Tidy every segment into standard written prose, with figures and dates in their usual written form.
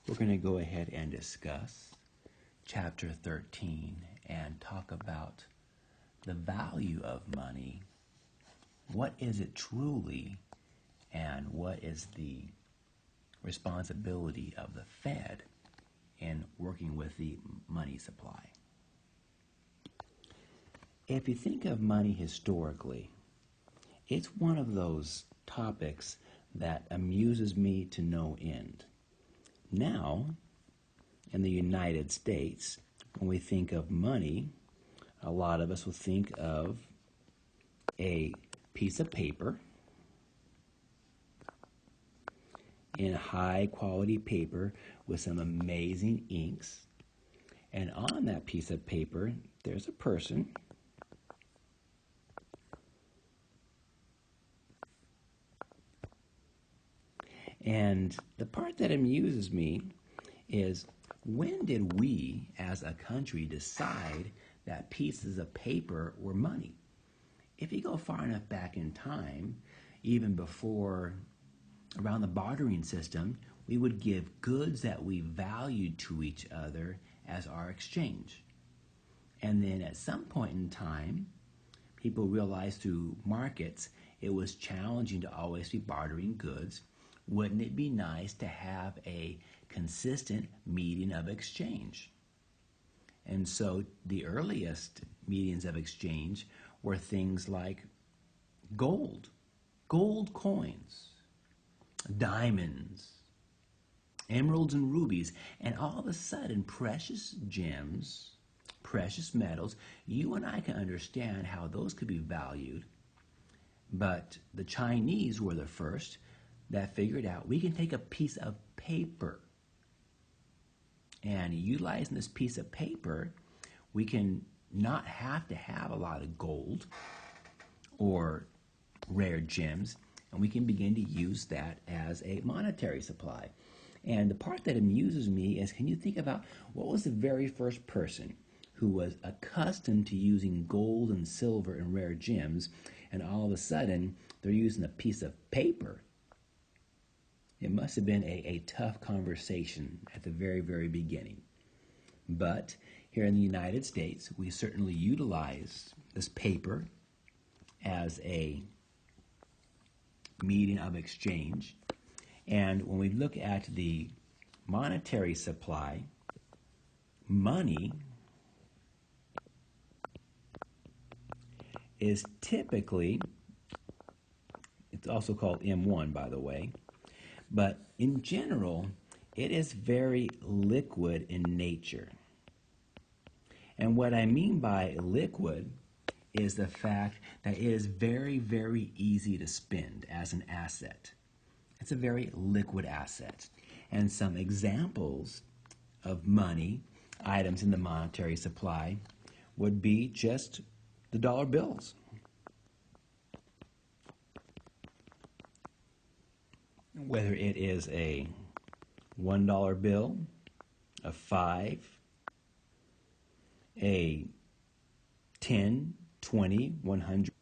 We're going to go ahead and discuss Chapter 13 and talk about the value of money. What is it truly, and what is the responsibility of the Fed in working with the money supply? If you think of money historically, it's one of those topics that amuses me to no end. Now, in the United States, when we think of money, a lot of us will think of a piece of paper, in high quality paper with some amazing inks, and on that piece of paper there's a person and the part that amuses me is, when did we as a country decide that pieces of paper were money? If you go far enough back in time, even before around the bartering system, we would give goods that we valued to each other as our exchange. And then at some point in time, people realized through markets it was challenging to always be bartering goods. Wouldn't it be nice to have a consistent medium of exchange? And so the earliest mediums of exchange were things like gold coins, diamonds, emeralds and rubies, and all of a sudden precious gems, precious metals. You and I can understand how those could be valued, but the Chinese were the first that figured out we can take a piece of paper, and utilizing this piece of paper, we can not have to have a lot of gold or rare gems, and we can begin to use that as a monetary supply. And the part that amuses me is, can you think about what was the very first person who was accustomed to using gold and silver and rare gems, and all of a sudden they're using a piece of paper? It must have been a tough conversation at the very, very beginning. But here in the United States, we certainly utilize this paper as a medium of exchange. And when we look at the monetary supply, money is typically, it's also called M1, by the way, but in general, it is very liquid in nature. And what I mean by liquid is the fact that it is very, very easy to spend as an asset. It's a very liquid asset. And some examples of money, items in the monetary supply, would be just the dollar bills. Whether it is a $1 bill, a 5, a 10, 20, 100,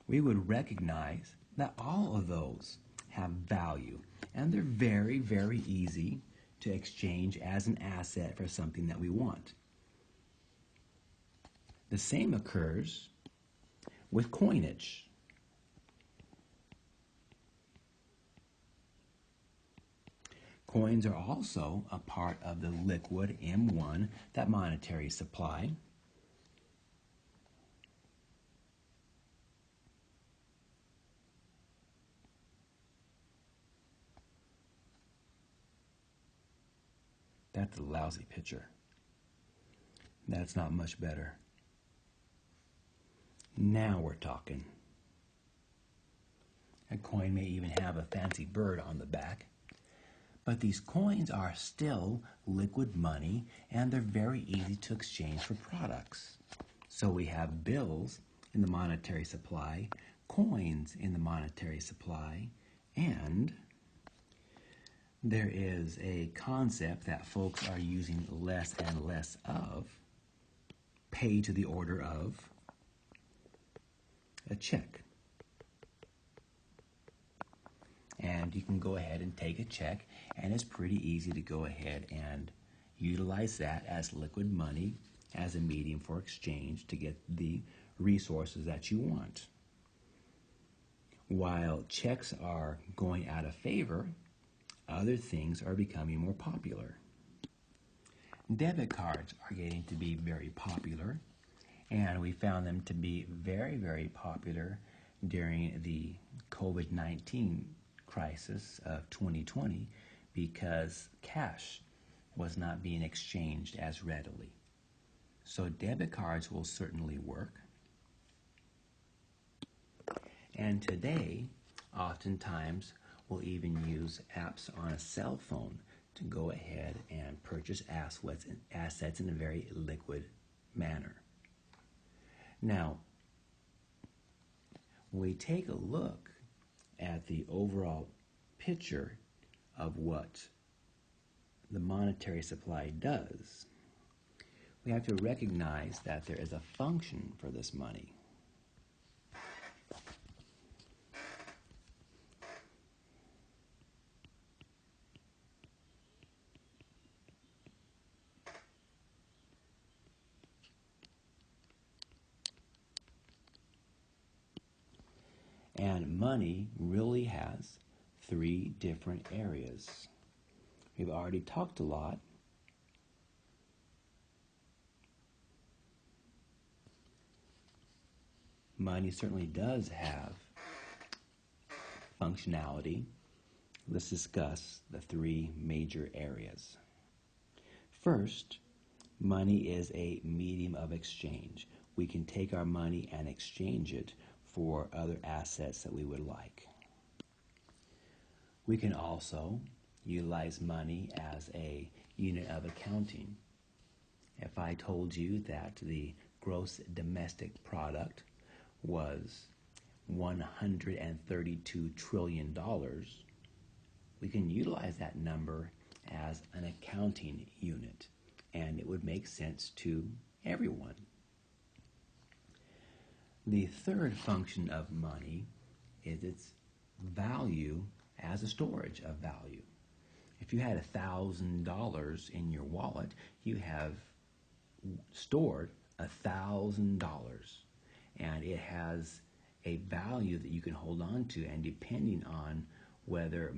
we would recognize that all of those have value, and they're very, very easy to exchange as an asset for something that we want. The same occurs with coinage. Coins are also a part of the liquid M1, that monetary supply. That's a lousy picture. That's not much better. Now we're talking. A coin may even have a fancy bird on the back. But these coins are still liquid money, and they're very easy to exchange for products. So we have bills in the monetary supply, coins in the monetary supply, and there is a concept that folks are using less and less of, pay to the order of a check. And you can go ahead and take a check And it's pretty easy to go ahead and utilize that as liquid money as a medium for exchange to get the resources that you want. While checks are going out of favor, other things are becoming more popular. Debit cards are getting to be very popular, and we found them to be very, very popular during the COVID-19 crisis of 2020 because cash was not being exchanged as readily. So debit cards will certainly work. And today, oftentimes, we'll even use apps on a cell phone to go ahead and purchase assets in a very liquid manner. Now, when we take a look at the overall picture of what the monetary supply does, we have to recognize that there is a function for this money. And money really has three different areas. We've already talked a lot. Money certainly does have functionality. Let's discuss the three major areas. First, money is a medium of exchange. We can take our money and exchange it for other assets that we would like. We can also utilize money as a unit of accounting. If I told you that the gross domestic product was $132 trillion, we can utilize that number as an accounting unit, and it would make sense to everyone. The third function of money is its value as a storage of value. If you had $1,000 in your wallet, you have stored $1,000, and it has a value that you can hold on to, and depending on whether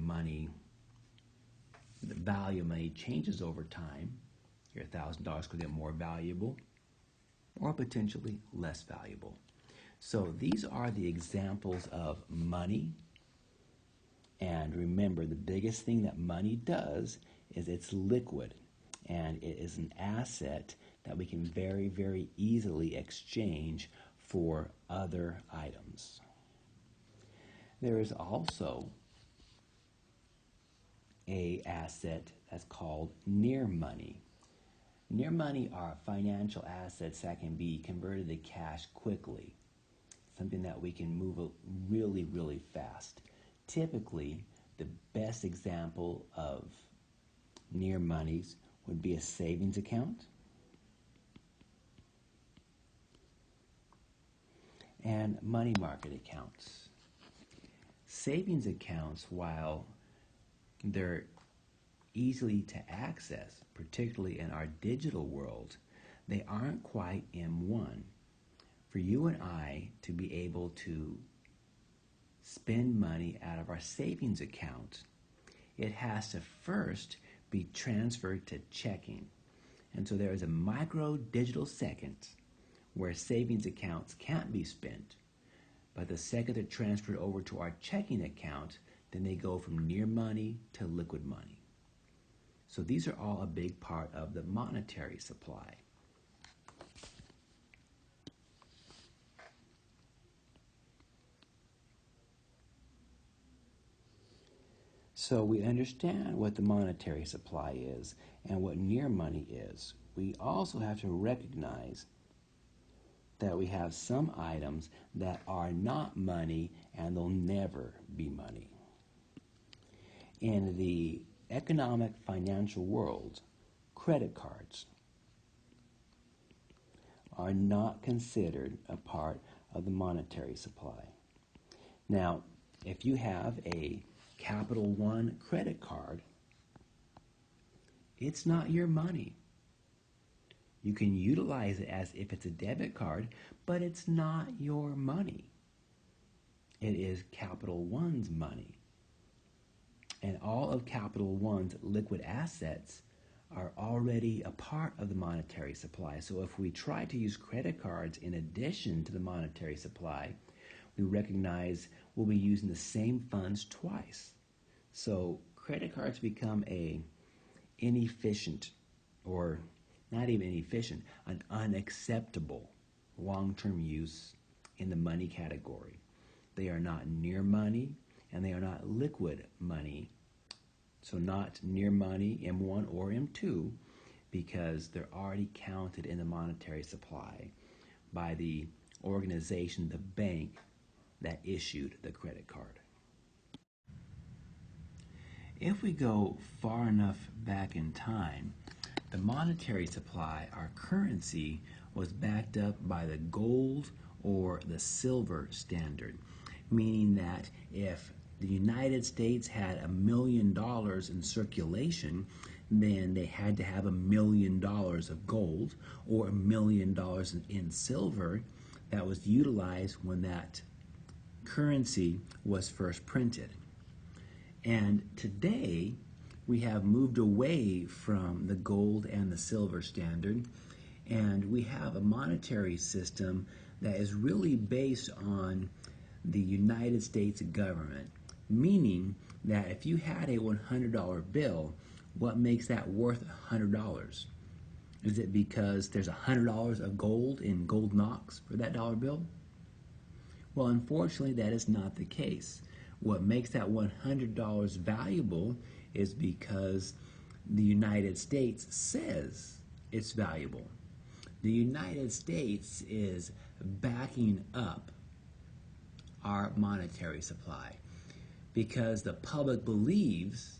the value of money changes over time, your $1,000 could get more valuable or potentially less valuable. So these are the examples of money. And remember, the biggest thing that money does is it's liquid, and it is an asset that we can very, very easily exchange for other items. There is also an asset that's called near money. Near money are financial assets that can be converted to cash quickly, something that we can move really, really fast. Typically, the best example of near monies would be a savings account and money market accounts. Savings accounts, while they're easily to access, particularly in our digital world, they aren't quite M1. For you and I to be able to spend money out of our savings account, it has to first be transferred to checking. And so there is a micro digital second where savings accounts can't be spent. But the second they're transferred over to our checking account, then they go from near money to liquid money. So these are all a big part of the monetary supply. So we understand what the monetary supply is and what near money is. We also have to recognize that we have some items that are not money and they'll never be money. In the economic financial world, credit cards are not considered a part of the monetary supply. Now, if you have a Capital One credit card, It's not your money. You can utilize it as if it's a debit card, but it's not your money. It is Capital One's money. And all of Capital One's liquid assets are already a part of the monetary supply. So if we try to use credit cards in addition to the monetary supply, we recognize we'll be using the same funds twice. So credit cards become a inefficient, or not even inefficient, an unacceptable long-term use in the money category. They are not near money, and they are not liquid money. So not near money, M1 or M2, because they're already counted in the monetary supply by the organization, the bank that issued the credit card. If we go far enough back in time, the monetary supply, our currency, was backed up by the gold or the silver standard, meaning that if the United States had $1 million in circulation, then they had to have $1 million of gold or $1 million in silver that was utilized when that currency was first printed. And today, we have moved away from the gold and the silver standard, and we have a monetary system that is really based on the United States government, meaning that if you had a $100 bill, what makes that worth $100? Is it because there's $100 of gold in gold knocks for that dollar bill? Well, unfortunately, that is not the case. What makes that $100 valuable is because the United States says it's valuable. The United States is backing up our monetary supply because the public believes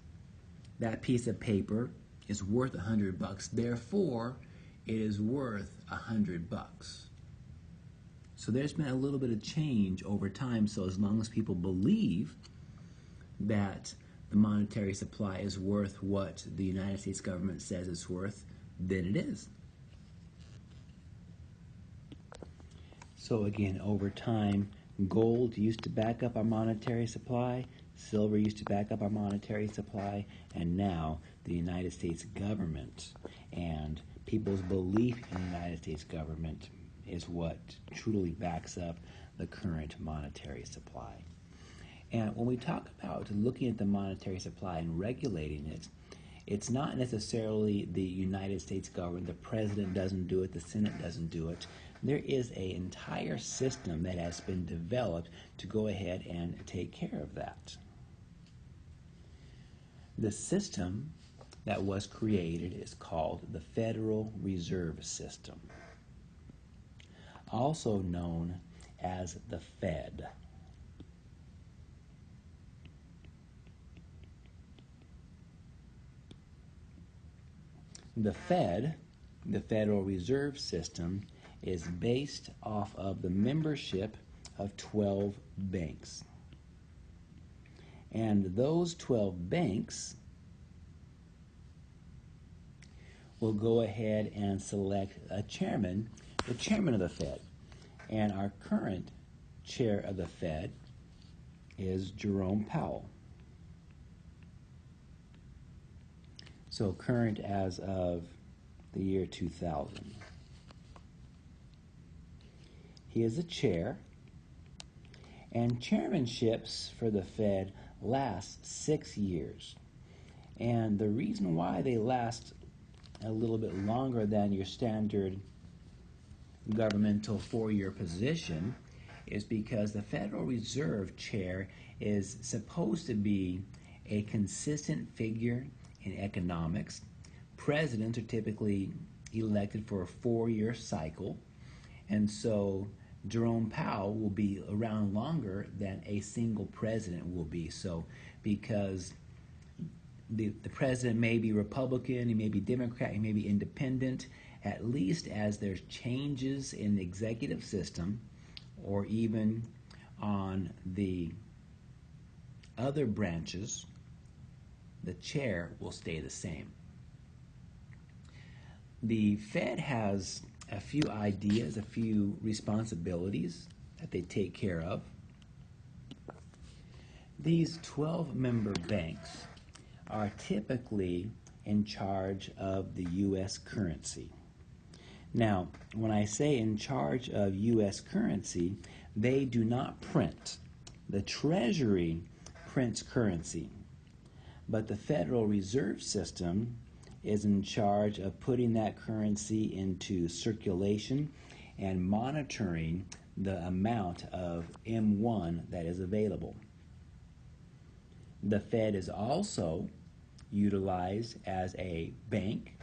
that piece of paper is worth $100, therefore it is worth $100. So there's been a little bit of change over time. So as long as people believe that the monetary supply is worth what the United States government says it's worth, then it is. So again, over time, gold used to back up our monetary supply, silver used to back up our monetary supply, and now the United States government and people's belief in the United States government is what truly backs up the current monetary supply. And when we talk about looking at the monetary supply and regulating it, it's not necessarily the United States government. The president doesn't do it. The Senate doesn't do it. There is an entire system that has been developed to go ahead and take care of that. The system that was created is called the Federal Reserve System, also known as the Fed. The Fed, the Federal Reserve System, is based off of the membership of 12 banks. And those 12 banks will go ahead and select a chairman, the chairman of the Fed. And our current chair of the Fed is Jerome Powell. So current as of the year 2000. He is a chair, and chairmanships for the Fed last 6 years. And the reason why they last a little bit longer than your standard governmental 4-year position is because the Federal Reserve chair is supposed to be a consistent figure in economics. Presidents are typically elected for a 4-year cycle, and so Jerome Powell will be around longer than a single president will be. So because the president may be Republican, he may be Democrat, he may be independent, at least as there's changes in the executive system or even on the other branches, the chair will stay the same. The Fed has a few ideas, a few responsibilities that they take care of. These 12-member banks are typically in charge of the U.S. currency. Now, when I say in charge of U.S. currency, they do not print. The Treasury prints currency, but the Federal Reserve System is in charge of putting that currency into circulation and monitoring the amount of M1 that is available. The Fed is also utilized as a bank,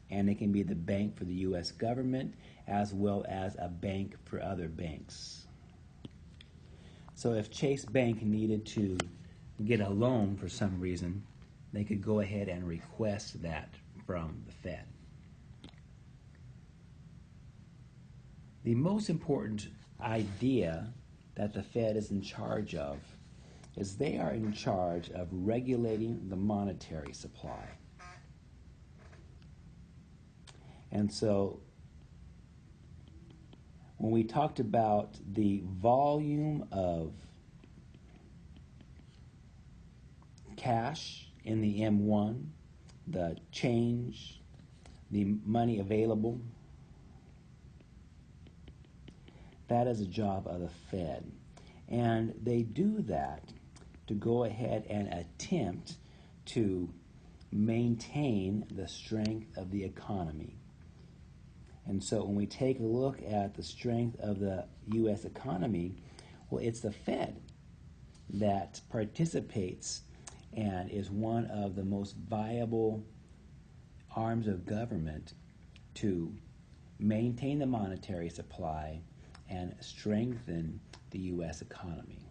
and it can be the bank for the U.S. government as well as a bank for other banks. So if Chase Bank needed to get a loan for some reason, they could go ahead and request that from the Fed. The most important idea that the Fed is in charge of is they are in charge of regulating the monetary supply. And so when we talked about the volume of cash in the M1, the change, the money available, that is a job of the Fed. And they do that to go ahead and attempt to maintain the strength of the economy. And so when we take a look at the strength of the U.S. economy, well, it's the Fed that participates and is one of the most viable arms of government to maintain the monetary supply and strengthen the U.S. economy.